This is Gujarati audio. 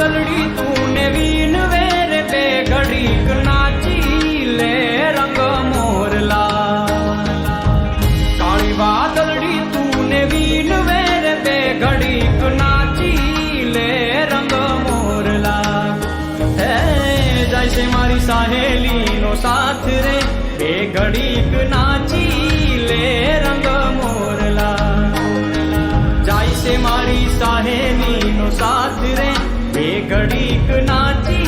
વાદળડી તું ને વીન વેર બે ઘડીક નાચી લે રંગ મોરલા કાળી વાદળડી તું ને વીન વેર બે ઘડીક નાચી લે રંગ મોરલા હે જાય છે મારી સહેલી નો સાથ રે બે ઘડીક નાચી લે રંગ મોરલા જાય છે મારી સહેલી નો સાથ રે બે ઘડીક નાચી